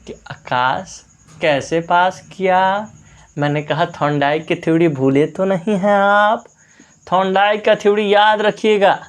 कि आकाश कैसे पास किया। मैंने कहा थॉर्नडाइक की थ्योरी भूले तो नहीं हैं आप, थॉर्नडाइक का थ्योरी याद रखिएगा।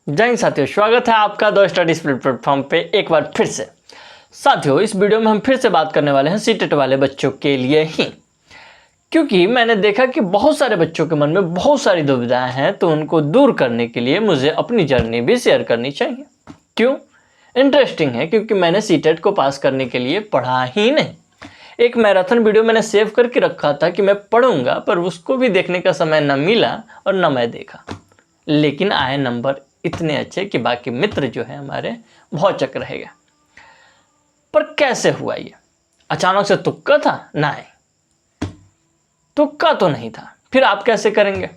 जय हिंद साथियों, स्वागत है आपका द स्टडी स्पिरिट प्लेटफॉर्म पे एक बार फिर से। साथियों, इस वीडियो में हम फिर से बात करने वाले हैं सीटेट वाले बच्चों के लिए ही, क्योंकि मैंने देखा कि बहुत सारे बच्चों के मन में बहुत सारी दुविधाएं हैं, तो उनको दूर करने के लिए मुझे अपनी जर्नी भी शेयर करनी चाहिए। क्यों? इंटरेस्टिंग है, क्योंकि मैंने सीटेट को पास करने के लिए पढ़ा ही नहीं। एक मैराथन वीडियो मैंने सेव करके रखा था कि मैं पढ़ूंगा, पर उसको भी देखने का समय न मिला और न मैं देखा। लेकिन आए नंबर इतने अच्छे कि बाकी मित्र जो है हमारे भौचक रह गए। पर कैसे हुआ ये? अचानक से तुक्का था? नहीं, तुक्का तो नहीं था। फिर आप कैसे करेंगे?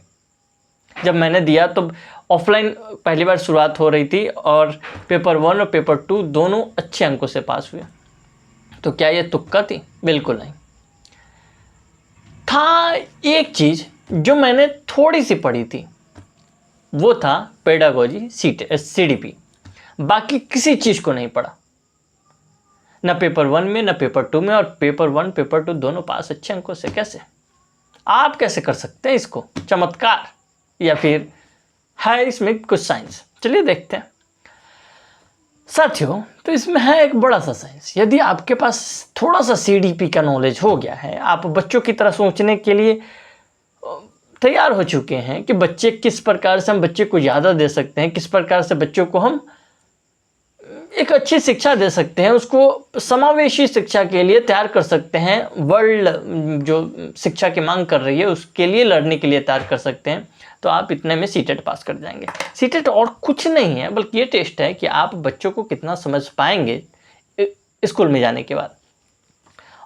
जब मैंने दिया तो ऑफलाइन पहली बार शुरुआत हो रही थी और पेपर 1 और पेपर 2 दोनों अच्छे अंकों से पास हुए। तो क्या ये तुक्का थी? बिल्कुल नहीं था। एक चीज जो मैंने थोड़ी सी पढ़ी थी वो था पेडागोजी सीडीपी। बाकी किसी चीज को नहीं पढ़ा, न पेपर 1 में न पेपर 2 में। और पेपर 1 पेपर 2 दोनों पास अच्छे अंकों से। कैसे? आप कैसे कर सकते हैं इसको? चमत्कार या फिर है इसमें कुछ साइंस? चलिए देखते हैं साथियों। तो इसमें है एक बड़ा सा साइंस। यदि आपके पास थोड़ा सा सीडीपी का नॉलेज हो गया है, आप बच्चों की तरह सोचने के लिए तैयार हो चुके हैं कि बच्चे किस प्रकार से हम बच्चे को ज़्यादा दे सकते हैं, किस प्रकार से बच्चों को हम एक अच्छी शिक्षा दे सकते हैं, उसको समावेशी शिक्षा के लिए तैयार कर सकते हैं, वर्ल्ड जो शिक्षा की मांग कर रही है उसके लिए लड़ने के लिए तैयार कर सकते हैं, तो आप इतने में सीटेट पास कर जाएंगे। सीटेट और कुछ नहीं है, बल्कि ये टेस्ट है कि आप बच्चों को कितना समझ पाएंगे स्कूल में जाने के बाद।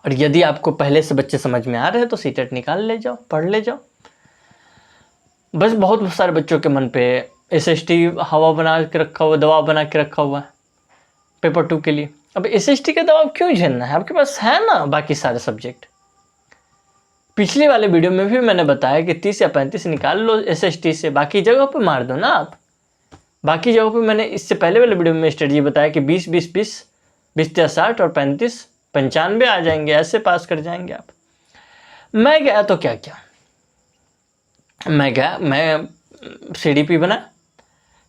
और यदि आपको पहले से बच्चे समझ में आ रहे हैं तो सीटेट निकाल ले जाओ, पढ़ ले जाओ। बस बहुत सारे बच्चों के मन पे एसएसटी हवा बना के रखा हुआ, दबाव बना के रखा हुआ है पेपर 2 के लिए। अब एसएसटी का दबाव क्यों झेलना है? आपके पास है ना बाकी सारे सब्जेक्ट। पिछले वाले वीडियो में भी मैंने बताया कि 30 या 35 निकाल लो एसएसटी से, बाकी जगह पे मार दो ना आप। बाकी जगह पे मैंने इससे पहले वाले वीडियो में स्ट्रेटजी बताया कि 20 20 20 20 या 60 और 35 95 आ जाएंगे, ऐसे पास कर जाएंगे आप। मैं गया तो क्या क्या, मैं सीडीपी बना,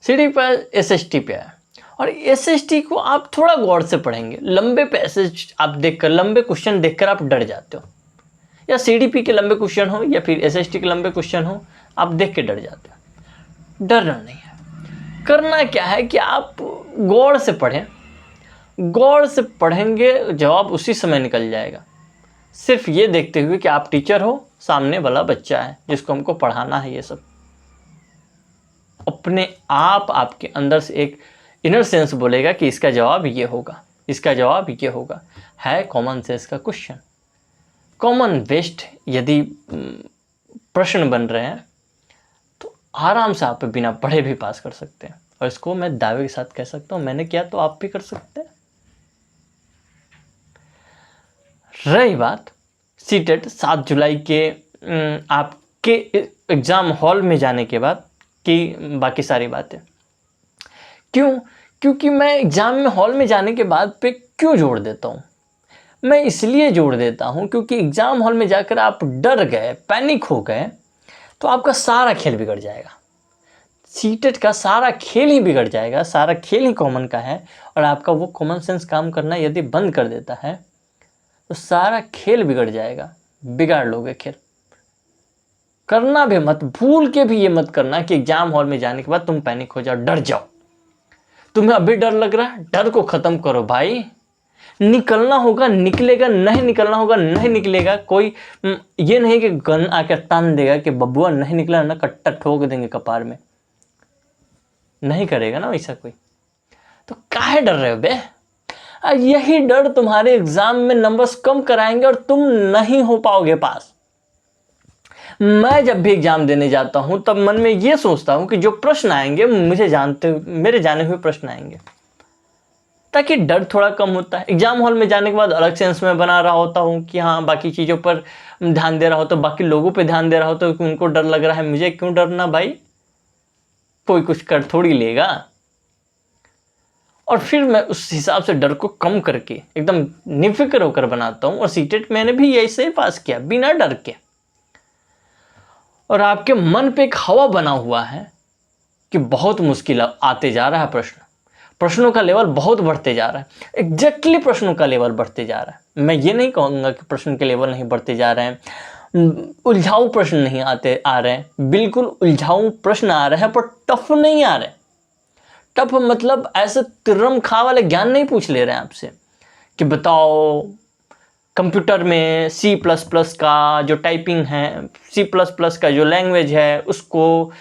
सीडीपी पर एसएसटी पे आया। और एसएसटी को आप थोड़ा गौर से पढ़ेंगे। लंबे पैसेज आप देखकर, लंबे क्वेश्चन देखकर आप डर जाते हो, या सीडीपी के लंबे क्वेश्चन हो या फिर एसएसटी के लंबे क्वेश्चन हो, आप देख के डर जाते हो। डरना नहीं है। करना क्या है कि आप गौर से पढ़ें। गौर से पढ़ेंगे, जवाब उसी समय निकल जाएगा। सिर्फ ये देखते हुए कि आप टीचर हो, सामने वाला बच्चा है जिसको हमको पढ़ाना है। ये सब अपने आप आपके अंदर से एक इनर सेंस बोलेगा कि इसका जवाब ये होगा, इसका जवाब ये होगा। है कॉमन सेंस का क्वेश्चन, कॉमन बेस्ड यदि प्रश्न बन रहे हैं तो आराम से आप बिना पढ़े भी पास कर सकते हैं। और इसको मैं दावे के साथ कह सकता हूँ, मैंने किया तो आप भी कर सकते हैं। रही बात सीटेट 7 जुलाई के आपके एग्ज़ाम हॉल में जाने के बाद की बाकी सारी बातें, क्यों? क्योंकि मैं एग्ज़ाम में हॉल में जाने के बाद पे क्यों जोड़ देता हूँ? मैं इसलिए जोड़ देता हूँ क्योंकि एग्ज़ाम हॉल में जाकर आप डर गए, पैनिक हो गए, तो आपका सारा खेल बिगड़ जाएगा। सीटेट का सारा खेल ही बिगड़ जाएगा। सारा खेल ही कॉमन का है, और आपका वो कॉमन सेंस काम करना यदि बंद कर देता है तो सारा खेल बिगड़ जाएगा। बिगाड़ लोगे खेल। करना भी मत, भूल के भी ये मत करना कि एग्जाम हॉल में जाने के बाद तुम पैनिक हो जाओ, डर जाओ। तुम्हें अभी डर लग रहा है, डर को खत्म करो भाई। निकलना होगा निकलेगा, नहीं निकलना होगा नहीं निकलेगा। कोई ये नहीं कि गन आकर तान देगा कि बबुआ नहीं निकला ना कट्टा ठोक देंगे कपार में, नहीं करेगा ना वैसा कोई। तो काहे डर रहे हो बे? यही डर तुम्हारे एग्जाम में नंबर्स कम कराएंगे और तुम नहीं हो पाओगे पास। मैं जब भी एग्जाम देने जाता हूं तब मन में ये सोचता हूं कि जो प्रश्न आएंगे मेरे जाने हुए प्रश्न आएंगे, ताकि डर थोड़ा कम होता है। एग्जाम हॉल में जाने के बाद अलग सेंस में बना रहा होता हूं कि हाँ बाकी चीज़ों पर ध्यान दे रहा होता हूं, बाकी लोगों पे ध्यान दे रहा होता हूं कि उनको डर लग रहा है, मुझे क्यों डरना भाई? कोई कुछ कर थोड़ी लेगा। और फिर मैं उस हिसाब से डर को कम करके एकदम निफिक्र होकर बनाता हूँ। और सीटेट मैंने भी ऐसे ही पास किया बिना डर के। और आपके मन पे एक हवा बना हुआ है कि बहुत मुश्किल आते जा रहा है, प्रश्नों का लेवल बहुत बढ़ते जा रहा है। एग्जैक्टली प्रश्नों का लेवल बढ़ते जा रहा है। मैं ये नहीं कहूँगा कि प्रश्न के लेवल नहीं बढ़ते जा रहे हैं, उलझाऊ प्रश्न नहीं आ रहे हैं, बिल्कुल उलझाऊ प्रश्न आ रहे हैं, पर टफ नहीं आ रहे। टफ मतलब ऐसे तिर्रम खा वाले ज्ञान नहीं पूछ ले रहे हैं आपसे कि बताओ कंप्यूटर में C++ का जो टाइपिंग है, C++ का जो लैंग्वेज है, उसको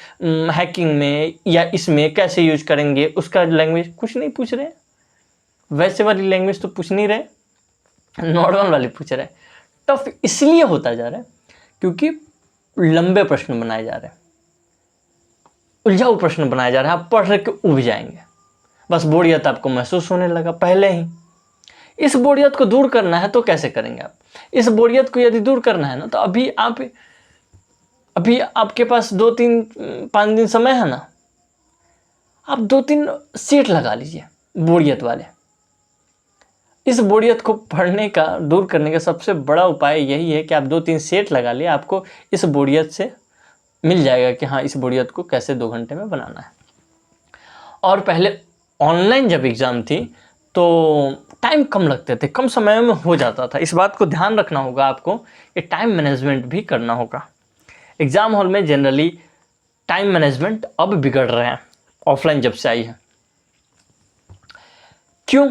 हैकिंग में या इसमें कैसे यूज करेंगे, उसका लैंग्वेज कुछ नहीं पूछ रहे। वैसे वाली लैंग्वेज तो पूछ नहीं रहे, नॉर्मल वाली पूछ रहे। टफ इसलिए होता जा रहा है क्योंकि लंबे प्रश्न बनाए जा रहे हैं, उलझाऊ प्रश्न बनाए जा रहे हैं। आप पढ़ के उब जाएंगे, बस बोरियत आपको महसूस होने लगा पहले ही। इस बोरियत को दूर करना है तो कैसे करेंगे आप? इस बोरियत को यदि दूर करना है ना, तो अभी आपके पास 2-3-5 दिन समय है ना, आप 2-3 सेट लगा लीजिए बोरियत वाले। इस बोरियत को पढ़ने का, दूर करने का सबसे बड़ा उपाय यही है कि आप 2-3 सेट लगा लिए, आपको इस बोरियत से मिल जाएगा कि हाँ, इस बोरियत को कैसे 2 घंटे में बनाना है। और पहले ऑनलाइन जब एग्ज़ाम थी तो टाइम कम लगते थे, कम समय में हो जाता था। इस बात को ध्यान रखना होगा आपको कि टाइम मैनेजमेंट भी करना होगा। एग्ज़ाम हॉल में जनरली टाइम मैनेजमेंट अब बिगड़ रहे हैं, ऑफलाइन जब से आई है। क्यों?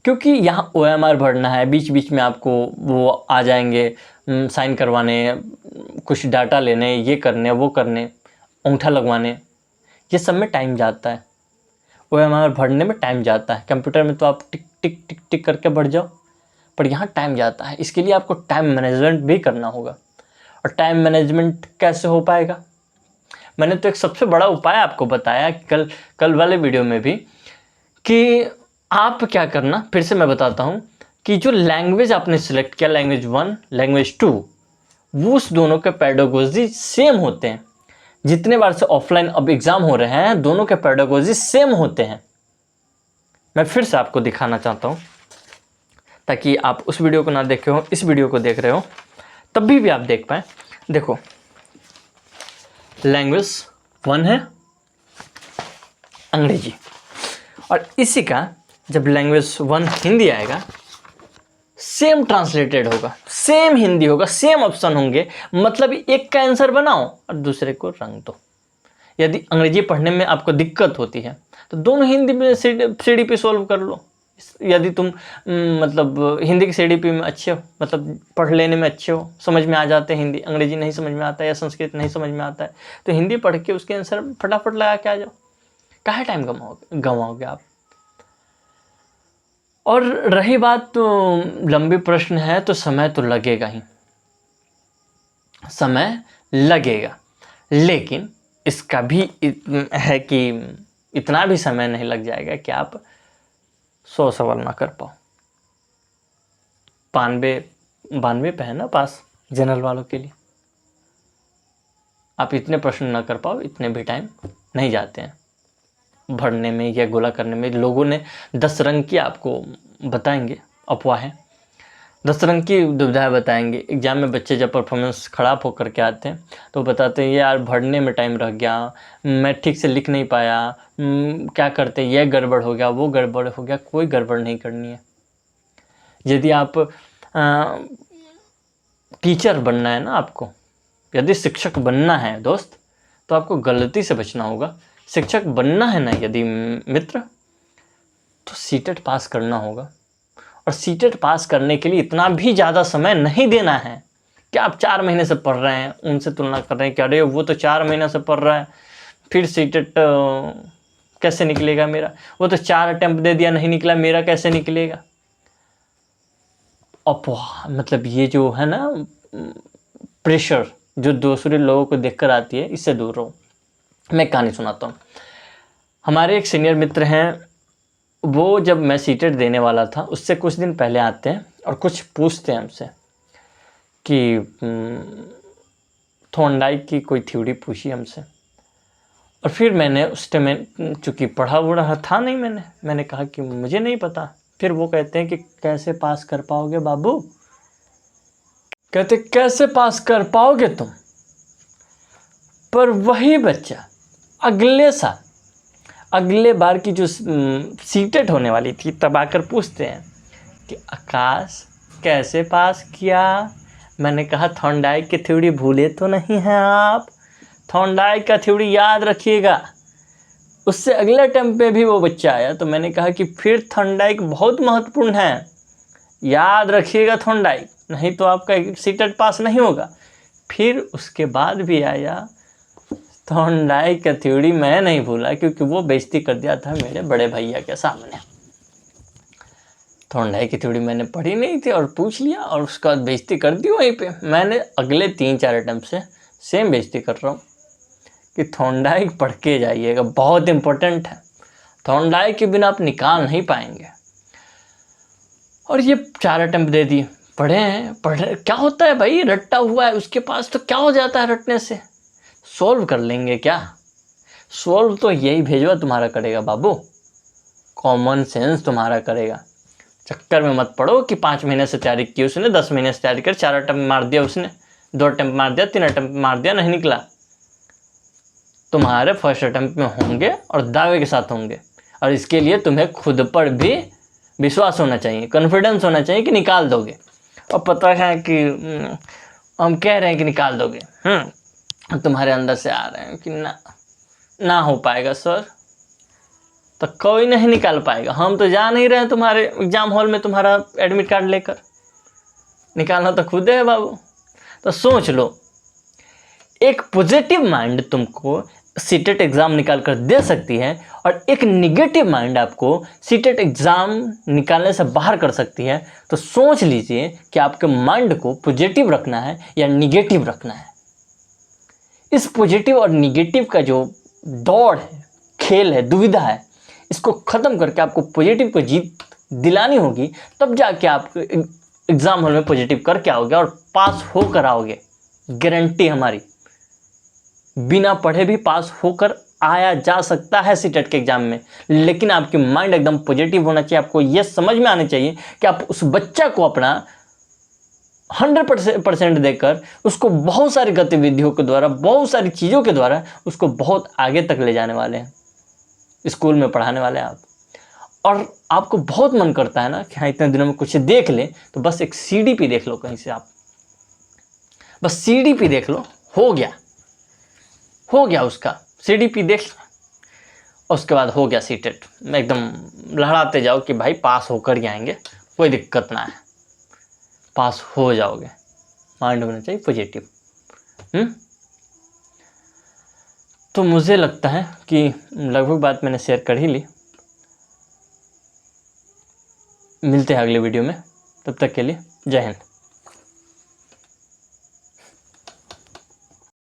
क्योंकि यहाँ OMR भरना है, बीच बीच में आपको वो आ जाएंगे साइन करवाने, कुछ डाटा लेने, ये करने वो करने, अंगूठा लगवाने, ये सब में टाइम जाता है। OMR भरने में टाइम जाता है। कंप्यूटर में तो आप टिक टिक टिक टिक करके भर जाओ, पर यहाँ टाइम जाता है। इसके लिए आपको टाइम मैनेजमेंट भी करना होगा। और टाइम मैनेजमेंट कैसे हो पाएगा? मैंने तो एक सबसे बड़ा उपाय आपको बताया कल वाले वीडियो में भी, कि आप क्या करना, फिर से मैं बताता हूँ कि जो लैंग्वेज आपने सिलेक्ट किया, लैंग्वेज 1, लैंग्वेज 2, वो उस दोनों के पेडागोजी सेम होते हैं। जितने बार से ऑफलाइन अब एग्ज़ाम हो रहे हैं, दोनों के पेडागोजी सेम होते हैं। मैं फिर से आपको दिखाना चाहता हूँ ताकि आप उस वीडियो को ना देखे हो, इस वीडियो को देख रहे हो तब भी आप देख पाएँ। देखो, लैंग्वेज 1 है अंग्रेजी, और इसी का जब लैंग्वेज 1 हिंदी आएगा, सेम ट्रांसलेटेड होगा, सेम हिंदी होगा, सेम ऑप्शन होंगे। मतलब एक का आंसर बनाओ और दूसरे को रंग दो। यदि अंग्रेजी पढ़ने में आपको दिक्कत होती है तो दोनों हिंदी में सीडी पे सॉल्व कर लो। यदि तुम मतलब हिंदी की CDP में अच्छे हो, मतलब पढ़ लेने में अच्छे हो, समझ में आ जाते हैं हिंदी, अंग्रेजी नहीं समझ में आता है या संस्कृत नहीं समझ में आता है, तो हिंदी पढ़ के उसके आंसर फटाफट लगा के आ जाओ। काहे टाइम गंवाओगे आप? और रही बात तो लंबी प्रश्न है तो समय तो लगेगा ही, समय लगेगा, लेकिन इसका भी है कि इतना भी समय नहीं लग जाएगा कि आप 100 सवाल ना कर पाओ। 92 पे है ना पास जनरल वालों के लिए। आप इतने प्रश्न ना कर पाओ, इतने भी टाइम नहीं जाते हैं भरने में या गोला करने में। लोगों ने 10 रंग की आपको बताएंगे अफवाहें, 10 रंग की दुविधाएं बताएंगे। एग्जाम में बच्चे जब परफॉर्मेंस ख़राब होकर के आते हैं तो बताते हैं यार भरने में टाइम रह गया, मैं ठीक से लिख नहीं पाया, क्या करते, ये गड़बड़ हो गया, वो गड़बड़ हो गया। कोई गड़बड़ नहीं करनी है। यदि आप टीचर बनना है ना, आपको यदि शिक्षक बनना है दोस्त, तो आपको गलती से बचना होगा। शिक्षक बनना है ना यदि मित्र, तो सीटेट पास करना होगा। और सीटेट पास करने के लिए इतना भी ज़्यादा समय नहीं देना है कि आप 4 महीने से पढ़ रहे हैं, उनसे तुलना कर रहे हैं कि अरे वो तो 4 महीने से पढ़ रहा है, फिर सीटेट कैसे निकलेगा मेरा, वो तो 4 अटेम्प्ट दे दिया नहीं निकला, मेरा कैसे निकलेगा। अफवाह, मतलब ये जो है ना प्रेशर जो दूसरे लोगों को देखकर आती है, इससे दूर रहो। मैं कहानी सुनाता हूँ। हमारे एक सीनियर मित्र हैं, वो जब मैं सीटेट देने वाला था उससे कुछ दिन पहले आते हैं और कुछ पूछते हैं हमसे कि थॉर्नडाइक की कोई थ्योरी पूछी हमसे, और फिर मैंने उस टाइम चूँकि पढ़ा वढ़ा था नहीं, मैंने कहा कि मुझे नहीं पता। फिर वो कहते हैं कि कैसे पास कर पाओगे बाबू, कहते कैसे पास कर पाओगे तुम। पर वही बच्चा अगले साल, अगले बार की जो सीटेट होने वाली थी, तब आकर पूछते हैं कि आकाश कैसे पास किया। मैंने कहा थॉर्नडाइक की थ्योरी भूले तो नहीं हैं आप, थॉर्नडाइक का थ्योरी याद रखिएगा। उससे अगले टाइम पे भी वो बच्चा आया तो मैंने कहा कि फिर थॉर्नडाइक बहुत महत्वपूर्ण है, याद रखिएगा थॉर्नडाइक, नहीं तो आपका सीटेट पास नहीं होगा। फिर उसके बाद भी आया, थॉर्नडाइक का थ्योरी मैं नहीं भूला, क्योंकि वो बेइज्जती कर दिया था मेरे बड़े भैया के सामने। थॉर्नडाइक की थ्योरी मैंने पढ़ी नहीं थी और पूछ लिया, और उसके बाद बेइज्जती कर दी वहीं पे। मैंने अगले 3-4 अटेम्प्ट से सेम बेइज्जती कर रहा हूँ कि थॉर्नडाइक पढ़ के जाइएगा, बहुत इंपॉर्टेंट है, थॉर्नडाइक के बिना आप निकाल नहीं पाएंगे। और ये 4 अटेम्प्ट दे दिए, पढ़े क्या होता है भाई, रट्टा हुआ है उसके पास तो क्या हो जाता है रटने से, सॉल्व कर लेंगे क्या। सॉल्व तो यही भेजवा तुम्हारा करेगा बाबू, कॉमन सेंस तुम्हारा करेगा। चक्कर में मत पड़ो कि 5 महीने से तैयारी की उसने, 10 महीने से तैयारी कर, 4 अटेम्प्ट मार दिया उसने, 2 अटेम्प्ट मार दिया, 3 अटेम्प्ट मार दिया, नहीं निकला। तुम्हारे फर्स्ट अटेम्प्ट में होंगे और दावे के साथ होंगे, और इसके लिए तुम्हें खुद पर भी विश्वास होना चाहिए, कॉन्फिडेंस होना चाहिए कि निकाल दोगे। और पता है कि हम कह रहे हैं कि निकाल दोगे, तुम्हारे अंदर से आ रहे हैं कि ना हो पाएगा सर, तो कोई नहीं निकाल पाएगा। हम तो जा नहीं रहे तुम्हारे एग्जाम हॉल में तुम्हारा एडमिट कार्ड लेकर, निकालना तो खुद है बाबू। तो सोच लो, एक पॉजिटिव माइंड तुमको सीटेट एग्ज़ाम निकाल कर दे सकती है, और एक निगेटिव माइंड आपको सीटेट एग्ज़ाम निकालने से बाहर कर सकती है। तो सोच लीजिए कि आपके माइंड को पॉजिटिव रखना है या निगेटिव रखना है। इस पॉजिटिव और निगेटिव का जो दौड़ है, खेल है, दुविधा है, इसको ख़त्म करके आपको पॉजिटिव को जीत दिलानी होगी, तब जाके आप एग्ज़ाम हॉल में पॉजिटिव करके आओगे और पास होकर आओगे, गारंटी हमारी। बिना पढ़े भी पास होकर आया जा सकता है सीटेट के एग्ज़ाम में, लेकिन आपकी माइंड एकदम पॉजिटिव होना चाहिए। आपको ये समझ में आना चाहिए कि आप उस बच्चा को अपना 100% देकर उसको बहुत सारी गतिविधियों के द्वारा, बहुत सारी चीज़ों के द्वारा उसको बहुत आगे तक ले जाने वाले हैं, स्कूल में पढ़ाने वाले हैं आप। और आपको बहुत मन करता है ना कि हाँ इतने दिनों में कुछ देख ले, तो बस एक CDP देख लो कहीं से, आप बस CDP देख लो, हो गया उसका CDP देख लो, और उसके बाद हो गया सीटेट। एकदम लहराते जाओ कि भाई पास होकर ही आएंगे, कोई दिक्कत ना है, पास हो जाओगे। माइंड होना चाहिए पॉजिटिव। तो मुझे लगता है कि लगभग बात मैंने शेयर कर ही ली। मिलते हैं अगले वीडियो में, तब तक के लिए जय हिंद।